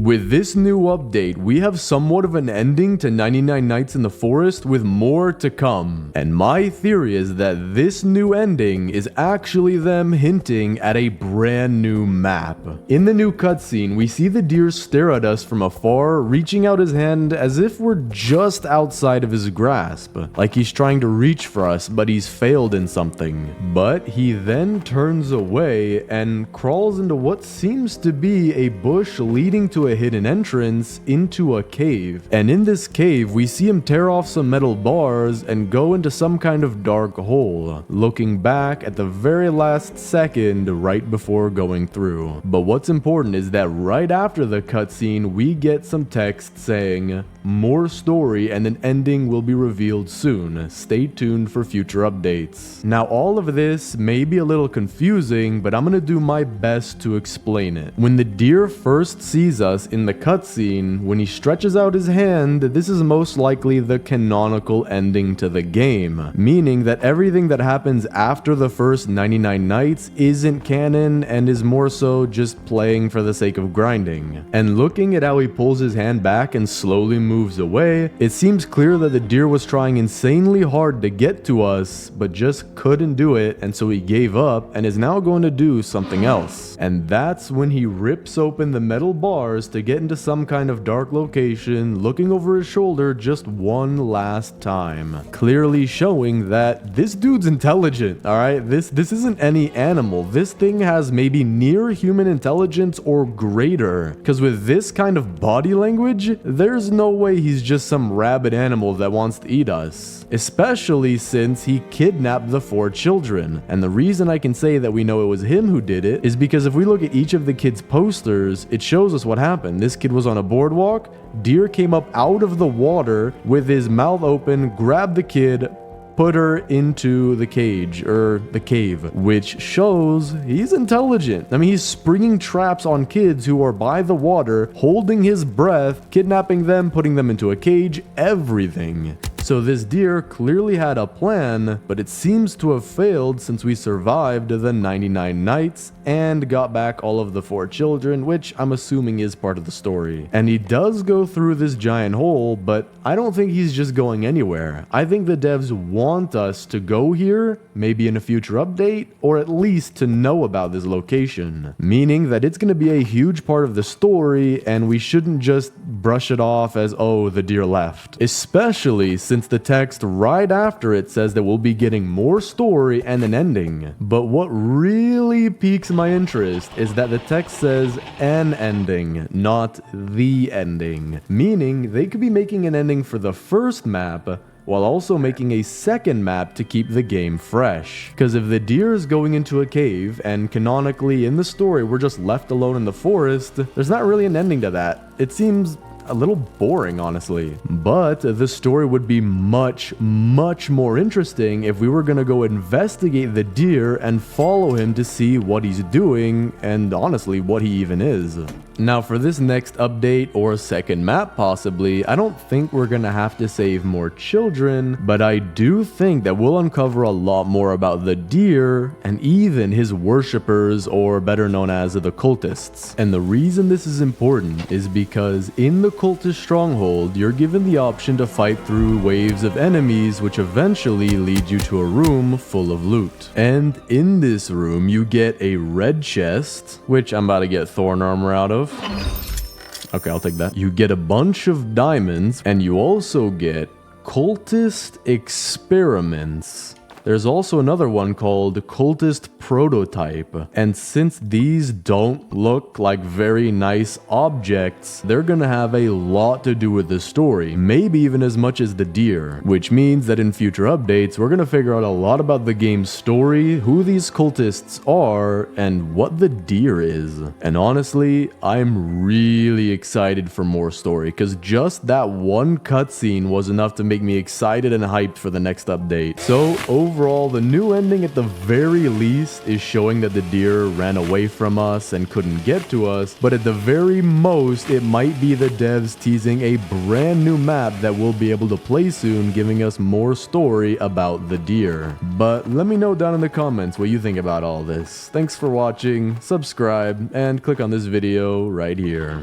With this new update, we have somewhat of an ending to 99 Nights in the Forest with more to come. And my theory is that this new ending is actually them hinting at a brand new map. In the new cutscene, we see the deer stare at us from afar, reaching out his hand as if we're just outside of his grasp, like he's trying to reach for us, but he's failed in something. But he then turns away and crawls into what seems to be a bush leading to a hidden entrance into a cave. And in this cave, we see him tear off some metal bars and go into some kind of dark hole, looking back at the very last second right before going through. But what's important is that right after the cutscene, we get some text saying, "More story and an ending will be revealed soon. Stay tuned for future updates." Now, all of this may be a little confusing, but I'm gonna do my best to explain it. When the deer first sees us in the cutscene, when he stretches out his hand, this is most likely the canonical ending to the game, meaning that everything that happens after the first 99 nights isn't canon and is more so just playing for the sake of grinding. And looking at how he pulls his hand back and slowly moves away, it seems clear that the deer was trying insanely hard to get to us, but just couldn't do it, and so he gave up and is now going to do something else. And that's when he rips open the metal bars to get into some kind of dark location, looking over his shoulder just one last time, clearly showing that this dude's intelligent. All right, this isn't any animal. This thing has maybe near human intelligence or greater, because with this kind of body language, there's no way he's just some rabid animal that wants to eat us, especially since he kidnapped the 4 children. And the reason I can say that we know it was him who did it is because if we look at each of the kids' posters, it shows us what happened. This kid was on a boardwalk, deer came up out of the water with his mouth open, grabbed the kid, put her into the cage, or the cave, which shows he's intelligent. I mean, he's springing traps on kids who are by the water, holding his breath, kidnapping them, putting them into a cage, everything. So this deer clearly had a plan, but it seems to have failed since we survived the 99 nights and got back all of the 4 children, which I'm assuming is part of the story. And he does go through this giant hole, but I don't think he's just going anywhere. I think the devs want us to go here, maybe in a future update, or at least to know about this location. Meaning that it's going to be a huge part of the story, and we shouldn't just brush it off as, oh, the deer left. Especially since the text right after it says that we'll be getting more story and an ending. But what really piques my interest is that the text says an ending, not the ending. Meaning they could be making an ending for the first map, while also making a second map to keep the game fresh. Because if the deer is going into a cave, and canonically in the story we're just left alone in the forest, there's not really an ending to that. It seems a little boring, honestly. But the story would be much more interesting if we were gonna go investigate the deer and follow him to see what he's doing, and honestly, what he even is. Now for this next update, or second map possibly, I don't think we're gonna have to save more children, but I do think that we'll uncover a lot more about the deer and even his worshippers, or better known as the cultists. And the reason this is important is because in the cultist stronghold, you're given the option to fight through waves of enemies, which eventually lead you to a room full of loot. And in this room, you get a red chest, which I'm about to get thorn armor out of. Okay, I'll take that. You get a bunch of diamonds, and you also get cultist experiments. There's also another one called Cultist Prototype, and since these don't look like very nice objects, they're gonna have a lot to do with the story, maybe even as much as the deer, which means that in future updates, we're gonna figure out a lot about the game's story, who these cultists are, and what the deer is. And honestly, I'm really excited for more story, because just that one cutscene was enough to make me excited and hyped for the next update. So overall, the new ending at the very least is showing that the deer ran away from us and couldn't get to us, but at the very most, it might be the devs teasing a brand new map that we'll be able to play soon, giving us more story about the deer. But let me know down in the comments what you think about all this. Thanks for watching, subscribe, and click on this video right here.